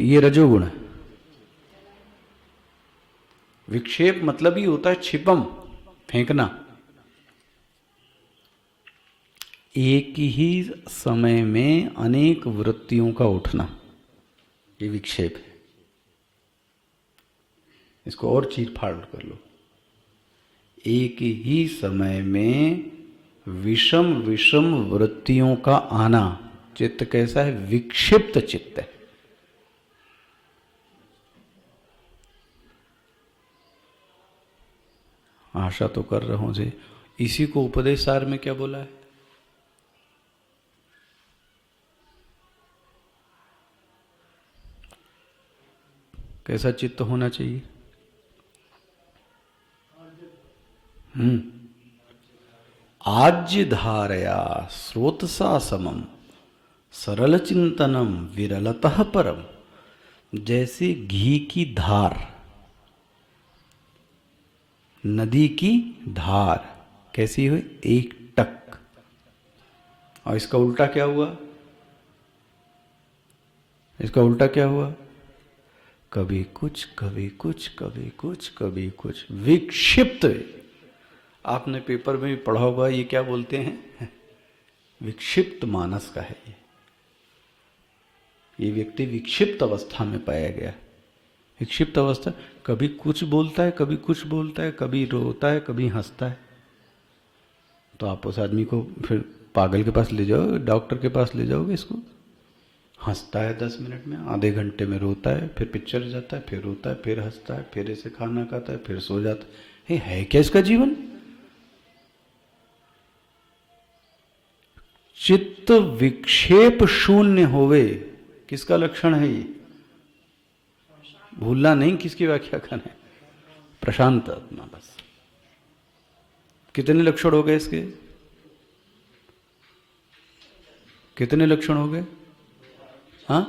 ये रजोगुण है। विक्षेप मतलब ही होता है छिपम, फेंकना। एक ही समय में अनेक वृत्तियों का उठना, ये विक्षेप है। इसको और चीर फाड़ कर लो। एक ही समय में विषम विषम वृत्तियों का आना, चित्त कैसा है? विक्षिप्त चित्त है। आशा तो कर रहा हूं जी। इसी को उपदेश सार में क्या बोला है? कैसा चित्त होना चाहिए? आज्य धारया स्रोतसा समम सरल चिंतनम विरलतः परम। जैसे घी की धार, नदी की धार कैसी हुई? एक टक। और इसका उल्टा क्या हुआ? इसका उल्टा क्या हुआ? कभी कुछ कभी कुछ कभी कुछ कभी कुछ, विक्षिप्त। आपने पेपर में भी पढ़ा होगा, ये क्या बोलते हैं? विक्षिप्त मानस का है ये व्यक्ति विक्षिप्त अवस्था में पाया गया। विक्षिप्त अवस्था, कभी कुछ बोलता है, कभी कुछ बोलता है, कभी रोता है, कभी हंसता है। तो आप उस आदमी को फिर पागल के पास ले जाओ, डॉक्टर के पास ले जाओगे इसको। हंसता है 10 मिनट में, आधे घंटे में रोता है, फिर पिक्चर जाता है, फिर रोता है, फिर हंसता है, फिर ऐसे खाना खाता है, फिर सो जाता है क्या इसका जीवन? चित्त विक्षेप शून्य होवे, किसका लक्षण है ये? भूलना नहीं किसकी व्याख्या करना है? प्रशांत आत्मा। बस कितने लक्षण हो गए इसके? कितने लक्षण हो गए? हाँ,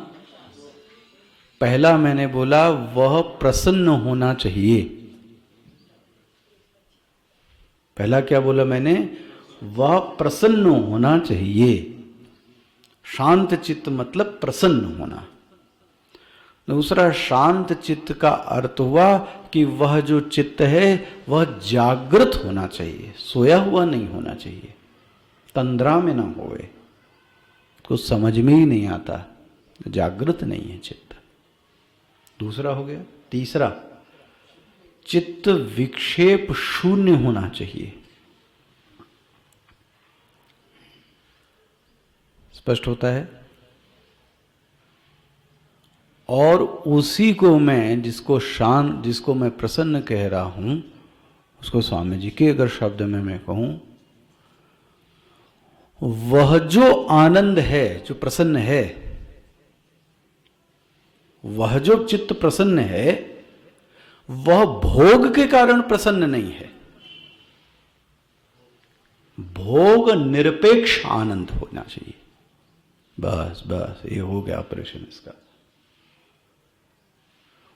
पहला मैंने बोला वह प्रसन्न होना चाहिए। पहला क्या बोला मैंने? वह प्रसन्न होना चाहिए। शांत चित्त मतलब प्रसन्न होना। दूसरा, शांत चित्त का अर्थ हुआ कि वह जो चित्त है वह जागृत होना चाहिए, सोया हुआ नहीं होना चाहिए, तंद्रा में ना होए, कुछ समझ में ही नहीं आता, जागृत नहीं है चित्त। दूसरा हो गया। तीसरा, चित्त विक्षेप शून्य होना चाहिए। स्पष्ट होता है? और उसी को मैं, जिसको मैं प्रसन्न कह रहा हूं, उसको स्वामी जी के अगर शब्द में मैं कहूं, वह जो आनंद है, जो प्रसन्न है, वह जो चित्त प्रसन्न है, वह भोग के कारण प्रसन्न नहीं है। भोग निरपेक्ष आनंद होना चाहिए। बस बस ये हो गया ऑपरेशन इसका।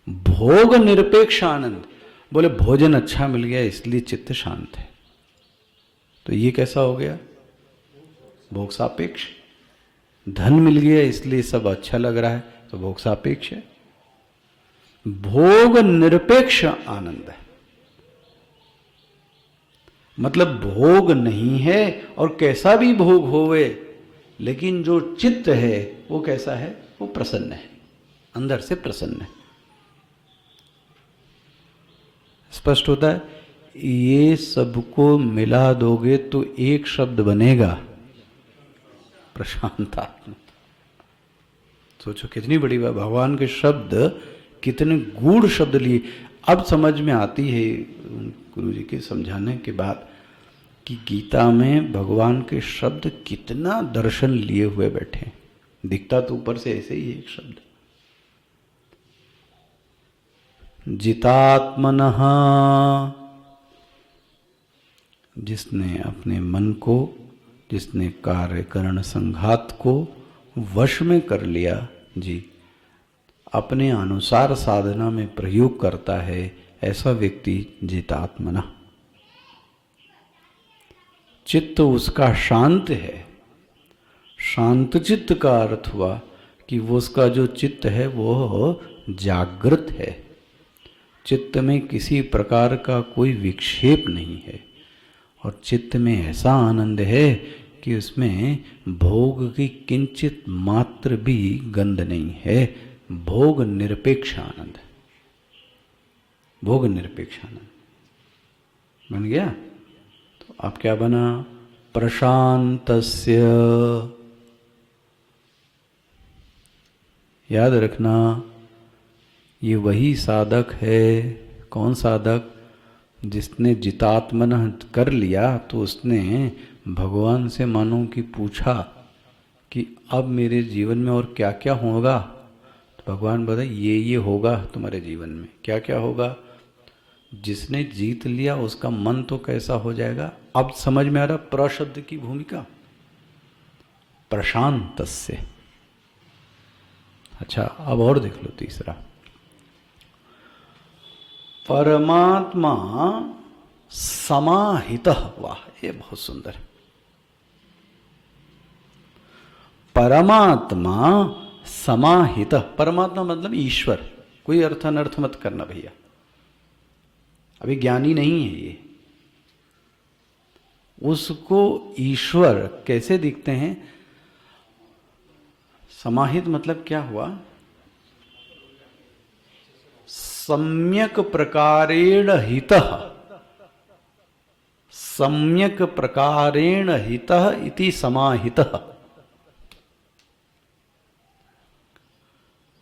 भोग निरपेक्ष आनंद। बोले भोजन अच्छा मिल गया इसलिए चित्त शांत है, तो ये कैसा हो गया? भोग सापेक्ष। धन मिल गया इसलिए सब अच्छा लग रहा है, तो भोग सापेक्ष है। भोग निरपेक्ष आनंद है, मतलब भोग नहीं है और कैसा भी भोग होवे, लेकिन जो चित्त है वो कैसा है? वो प्रसन्न है, अंदर से प्रसन्न है। स्पष्ट होता है? ये सबको मिला दोगे तो एक शब्द बनेगा, प्रशांत आत्मा। सोचो कितनी बड़ी बात, भगवान के शब्द कितने गूढ़ शब्द लिए। अब समझ में आती है गुरु जी के समझाने के बाद कि गीता में भगवान के शब्द कितना दर्शन लिए हुए बैठे। दिखता तो ऊपर से ऐसे ही एक शब्द, जितात्मनः, जिसने अपने मन को, जिसने कार्यकरण संघात को वश में कर लिया जी, अपने अनुसार साधना में प्रयोग करता है, ऐसा व्यक्ति जितात्मना। चित्त उसका शांत है। शांत चित्त का अर्थ हुआ कि वो उसका जो चित्त है वो जागृत है, चित्त में किसी प्रकार का कोई विक्षेप नहीं है, और चित्त में ऐसा आनंद है कि उसमें भोग की किंचित मात्र भी गंध नहीं है, भोग निरपेक्ष आनंद है, भोग निरपेक्ष आनंद बन गया। तो अब क्या बना? प्रशांतस्य। याद रखना ये वही साधक है। कौन साधक? जिसने जितात्मन कर लिया तो उसने भगवान से मानो कि पूछा कि अब मेरे जीवन में और क्या क्या होगा। तो भगवान बताए ये होगा तुम्हारे जीवन में। क्या क्या होगा? जिसने जीत लिया उसका मन तो कैसा हो जाएगा। अब समझ में आ रहा प्रशब्द की भूमिका, प्रशांतस्य। अच्छा अब और देख लो तीसरा, परमात्मा समाहितः। वाह, ये बहुत सुंदर है। परमात्मा समाहितः। परमात्मा मतलब ईश्वर। कोई अर्थ अनर्थ मत करना भैया, अभी ज्ञानी नहीं है ये। उसको ईश्वर कैसे दिखते हैं? समाहित मतलब क्या हुआ? सम्यक प्रकारेण हितः, सम्यक प्रकारेण हितः इति समाहितः।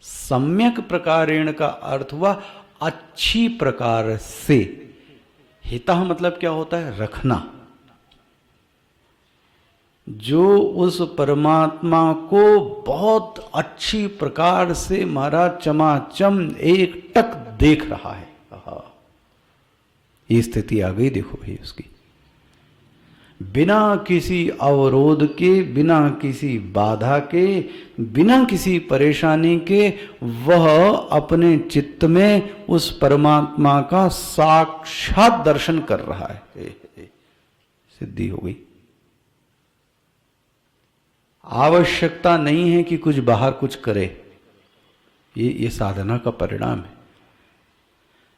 सम्यक प्रकारेण का अर्थ हुआ अच्छी प्रकार से। हितः मतलब क्या होता है? रखना। जो उस परमात्मा को बहुत अच्छी प्रकार से महाराज चमाचम एक टक देख रहा है। ये स्थिति आ गई, देखो भाई उसकी। बिना किसी अवरोध के, बिना किसी बाधा के, बिना किसी परेशानी के वह अपने चित्त में उस परमात्मा का साक्षात दर्शन कर रहा है। सिद्धि हो गई। आवश्यकता नहीं है कि कुछ बाहर कुछ करे। ये साधना का परिणाम है।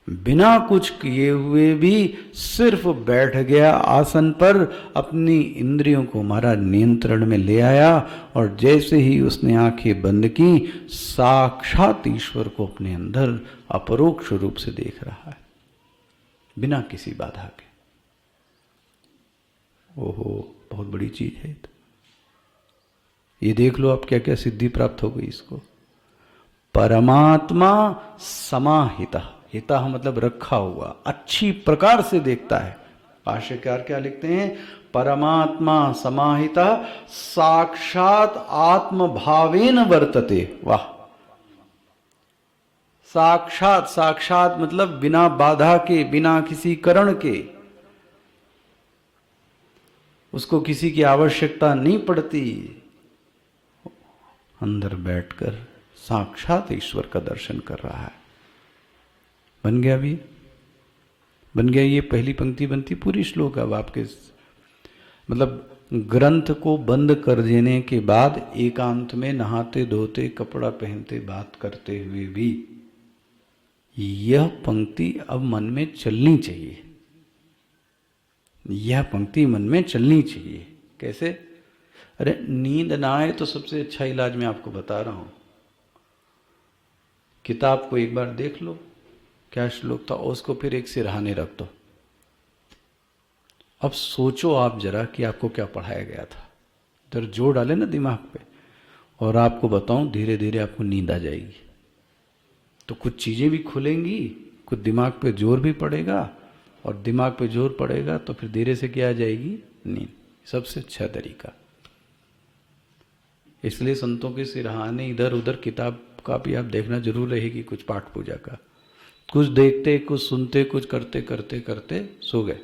बिना कुछ किए हुए भी सिर्फ बैठ गया आसन पर, अपनी इंद्रियों को महाराज नियंत्रण में ले आया, और जैसे ही उसने आंखें बंद की साक्षात ईश्वर को अपने अंदर अपरोक्ष रूप से देख रहा है, बिना किसी बाधा के। ओहो, बहुत बड़ी चीज है। ये देख लो आप क्या क्या सिद्धि प्राप्त हो गई इसको। परमात्मा समाहितः। हितः मतलब रखा हुआ, अच्छी प्रकार से देखता है। भाष्यकार क्या लिखते हैं? परमात्मा समाहितः साक्षात आत्मभावेन वर्तते। वाह, साक्षात। साक्षात मतलब बिना बाधा के, बिना किसी कारण के। उसको किसी की आवश्यकता नहीं पड़ती। अंदर बैठकर साक्षात ईश्वर का दर्शन कर रहा है। बन गया भी, बन गया। ये पहली पंक्ति बनती पूरी श्लोक। अब आपके मतलब ग्रंथ को बंद कर देने के बाद एकांत में नहाते धोते कपड़ा पहनते बात करते हुए भी यह पंक्ति अब मन में चलनी चाहिए। यह पंक्ति मन में चलनी चाहिए। कैसे? अरे नींद ना आए तो सबसे अच्छा इलाज मैं आपको बता रहा हूं। किताब को एक बार देख लो, क्या श्लोक था, उसको फिर एक सिरहाने रख दो। अब सोचो आप जरा कि आपको क्या पढ़ाया गया था। इधर जोर डाले ना दिमाग पे, और आपको बताऊं धीरे धीरे आपको नींद आ जाएगी। तो कुछ चीजें भी खुलेंगी, कुछ दिमाग पे जोर भी पड़ेगा, और दिमाग पे जोर पड़ेगा तो फिर धीरे से क्या आ जाएगी? नींद। सबसे अच्छा तरीका। इसलिए संतों के सिरहाने इधर उधर किताब का भी आप देखना जरूर रहेगी। कुछ पाठ पूजा का, कुछ देखते, कुछ सुनते, कुछ करते करते करते सो गए।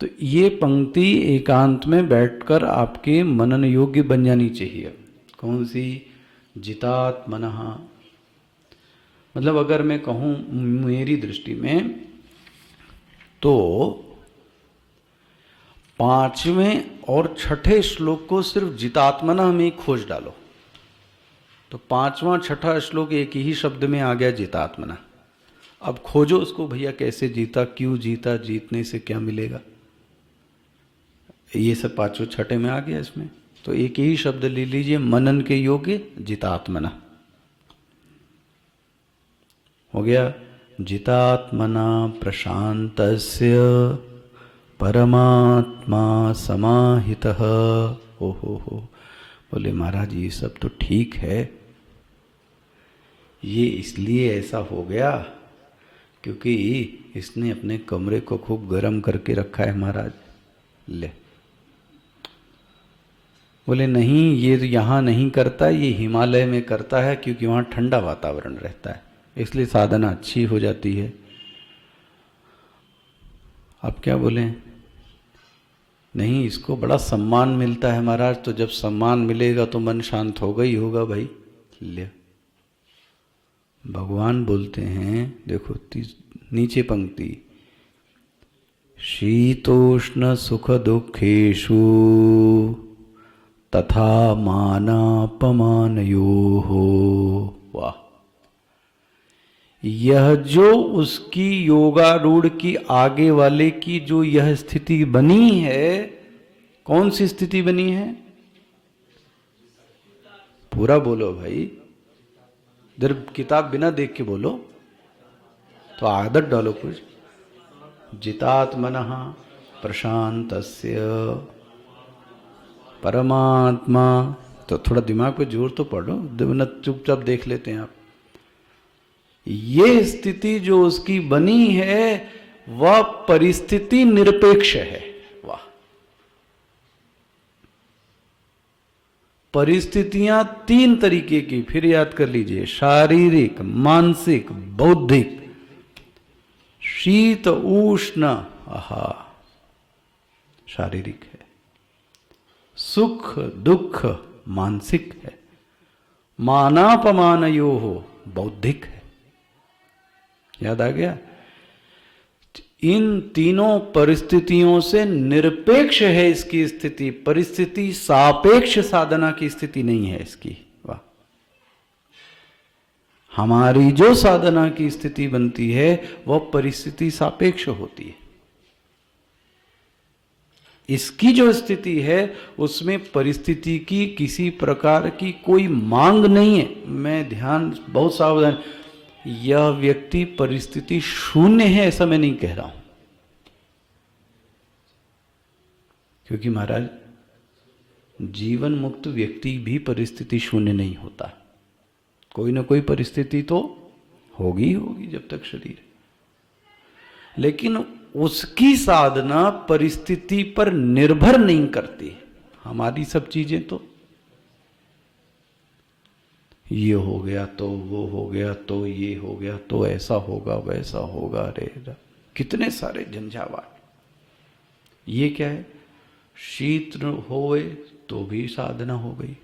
तो ये पंक्ति एकांत में बैठकर आपके मनन योग्य बन जानी चाहिए। कौन सी? जितात्मनः। मतलब अगर मैं कहूं मेरी दृष्टि में, तो 5वें और 6ठे श्लोक को सिर्फ जितात्मनः में खोज डालो। तो 5वां 6ठा श्लोक एक ही शब्द में आ गया, जितात्मना। अब खोजो उसको, भैया कैसे जीता, क्यों जीता, जीतने से क्या मिलेगा, ये सब 5वें 6ठे में आ गया इसमें। तो एक ही शब्द ले लीजिए, मनन के योग्य जितात्मना हो गया। जितात्मना प्रशांतस्य परमात्मा समाहितः। हो, बोले महाराज ये सब तो ठीक है, ये इसलिए ऐसा हो गया क्योंकि इसने अपने कमरे को खूब गर्म करके रखा है महाराज। ले, बोले नहीं, ये तो यहाँ नहीं करता, ये हिमालय में करता है क्योंकि वहाँ ठंडा वातावरण रहता है, इसलिए साधना अच्छी हो जाती है। आप क्या बोले, नहीं इसको बड़ा सम्मान मिलता है महाराज, तो जब सम्मान मिलेगा तो मन शांत होगा ही होगा भाई। ले, भगवान बोलते हैं, देखो नीचे पंक्ति, शीतोष्ण सुख दुखेषु तथा मानापमानयोः। वाह, यह जो उसकी योगारूढ़ की आगे वाले की जो यह स्थिति बनी है, कौन सी स्थिति बनी है, पूरा बोलो भाई, इधर किताब बिना देख के बोलो, तो आदत डालो कुछ। जितात्मनः प्रशांतस्य परमात्मा, तो थोड़ा दिमाग पे जोर तो पड़ो, चुपचाप देख लेते हैं आप। ये स्थिति जो उसकी बनी है वह परिस्थिति निरपेक्ष है। वाह, परिस्थितियां 3 तरीके की, फिर याद कर लीजिए, शारीरिक, मानसिक, बौद्धिक। शीत उष्ण, आहा, शारीरिक है, सुख दुख मानसिक है, मानापमानयोः बौद्धिक है। याद आ गया, इन तीनों परिस्थितियों से निरपेक्ष है इसकी स्थिति, परिस्थिति सापेक्ष साधना की स्थिति नहीं है इसकी। वाह, हमारी जो साधना की स्थिति बनती है वह परिस्थिति सापेक्ष होती है। इसकी जो स्थिति है उसमें परिस्थिति की किसी प्रकार की कोई मांग नहीं है। मैं ध्यान, बहुत सावधान, यह व्यक्ति परिस्थिति शून्य है ऐसा मैं नहीं कह रहा हूं, क्योंकि महाराज जीवन मुक्त व्यक्ति भी परिस्थिति शून्य नहीं होता, कोई ना कोई परिस्थिति तो होगी जब तक शरीर, लेकिन उसकी साधना परिस्थिति पर निर्भर नहीं करती। हमारी सब चीजें तो ये हो गया तो वो हो गया तो ये हो गया तो ऐसा होगा वैसा होगा, अरे कितने सारे झंझावाट। ये क्या है, शीत होए तो भी साधना हो गई,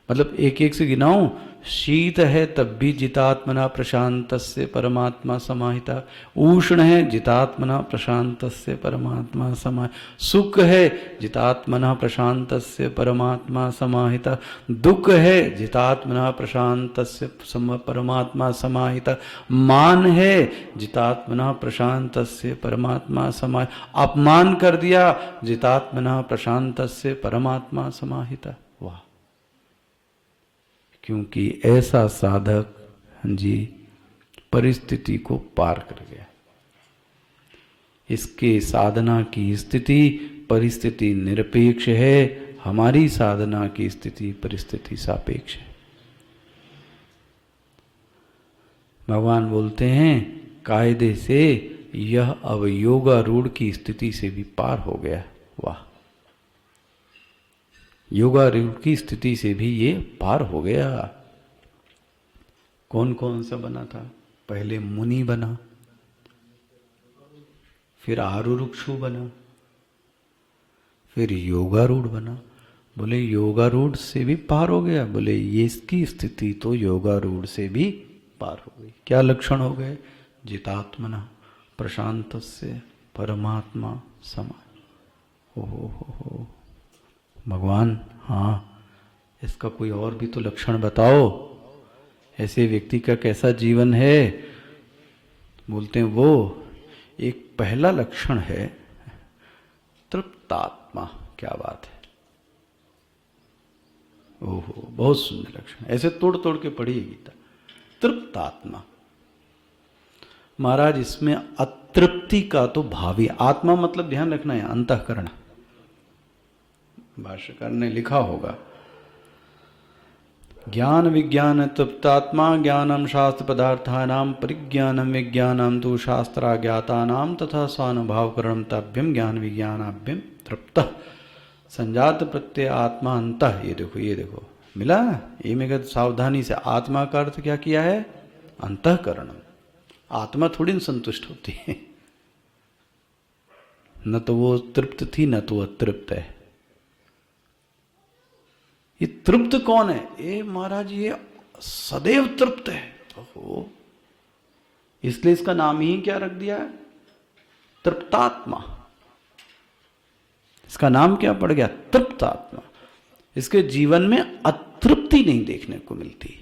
मतलब एक एक से गिनाऊं, शीत है तब भी जितात्मना प्रशांतस्य परमात्मा समाहिता, उष्ण है जितात्मना प्रशांतस्य परमात्मा समाहिता, सुख है जितात्मना प्रशांतस्य परमात्मा समाहिता, दुख है जितात्मना प्रशांतस्य परमात्मा समाहिता, मान है जितात्मना प्रशांतस्य परमात्मा समाहिता, अपमान कर दिया जितात्मना प्रशांतस्य परमात्मा समाहिता। वाह, क्योंकि ऐसा साधक जी परिस्थिति को पार कर गया। इसके साधना की स्थिति परिस्थिति निरपेक्ष है, हमारी साधना की स्थिति परिस्थिति सापेक्ष है। भगवान बोलते हैं कायदे से यह अब योगारूढ़ की स्थिति से भी पार हो गया। वाह, योगारूढ़ की स्थिति से भी ये पार हो गया। कौन कौन सा बना था, पहले मुनि बना, फिर आरुरुक्षु बना, फिर योगारूढ़ बना। बोले योगारूढ़ से भी पार हो गया, बोले ये इसकी स्थिति तो योगारूढ़ से भी पार हो गई। क्या लक्षण हो गए, जितात्मना प्रशांतस्य परमात्मा समा। हो भगवान, हाँ इसका कोई और भी तो लक्षण बताओ, ऐसे व्यक्ति का कैसा जीवन है। बोलते हैं वो एक पहला लक्षण है तृप्तात्मा। क्या बात है, ओहो बहुत सुंदर लक्षण, ऐसे तोड़ तोड़ के पढ़िए गीता। तृप्तात्मा महाराज, इसमें अतृप्ति का तो भाव ही, आत्मा मतलब ध्यान रखना है अंतःकरण, भाष्यकार ने लिखा होगा। ज्ञान विज्ञान तृप्तात्मा ज्ञानम शास्त्र पदार्थानाम परिज्ञानम विज्ञानम तो शास्त्राज्ञातानाम तथा स्वानुभावकरणम ताभ्यम ज्ञान विज्ञानाभ्यम तृप्तः संजात प्रत्यय आत्मा अंतः। ये देखो मिला। ये मैं कहता सावधानी से, आत्मा का अर्थ क्या किया है? अंतःकरण। आत्मा थोड़ी संतुष्ट होती है, न तो वो तृप्त थी न तो अतृप्त है। ये तृप्त कौन है? ये महाराज ये सदैव तृप्त है। ओहो, इसलिए इसका नाम ही क्या रख दिया है? तृप्तात्मा। इसका नाम क्या पड़ गया? तृप्तात्मा। इसके जीवन में अतृप्ति नहीं देखने को मिलती।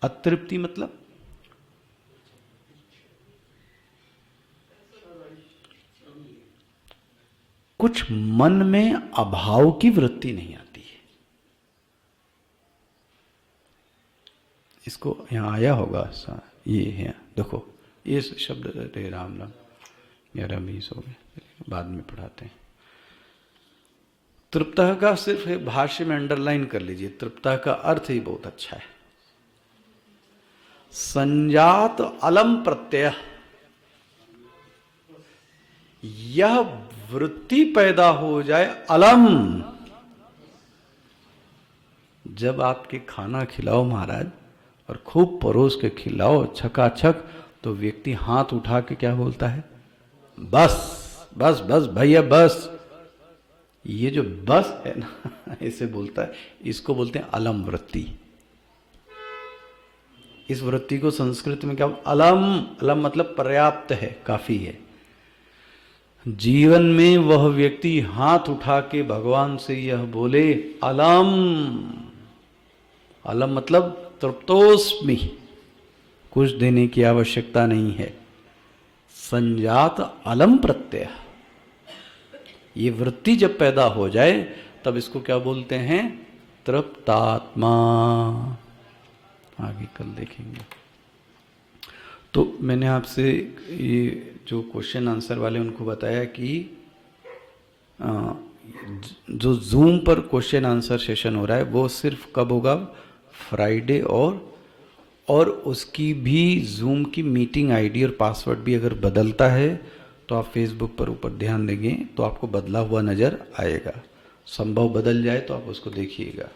अतृप्ति मतलब कुछ मन में अभाव की वृत्ति नहीं आती है। इसको यहां आया होगा, ये है देखो, ये शब्द राम राम 11-20 हो गए, बाद में पढ़ाते हैं। तृप्तः का सिर्फ भाष्य में अंडरलाइन कर लीजिए, तृप्तः का अर्थ ही बहुत अच्छा है। संजात अलम प्रत्यय, यह वृत्ति पैदा हो जाए अलम। जब आपके खाना खिलाओ महाराज और खूब परोस के खिलाओ छकाछक, तो व्यक्ति हाथ उठा के क्या बोलता है? बस बस बस भैया बस। ये जो बस है ना, इसे बोलता है, इसको बोलते हैं अलम वृत्ति। इस वृत्ति को संस्कृत में क्या? अलम। अलम मतलब पर्याप्त है, काफी है। जीवन में वह व्यक्ति हाथ उठा के भगवान से यह बोले अलम। अलम मतलब तृप्तोस्मि, कुछ देने की आवश्यकता नहीं है। संजात अलम प्रत्यय, ये वृत्ति जब पैदा हो जाए तब इसको क्या बोलते हैं? तृप्तात्मा। आगे कल देखेंगे। तो मैंने आपसे ये जो क्वेश्चन आंसर वाले उनको बताया कि जो जूम पर क्वेश्चन आंसर सेशन हो रहा है वो सिर्फ कब होगा? फ्राइडे। और उसकी भी जूम की मीटिंग आईडी और पासवर्ड भी अगर बदलता है तो आप फेसबुक पर ऊपर ध्यान देंगे तो आपको बदला हुआ नज़र आएगा। संभव बदल जाए तो आप उसको देखिएगा।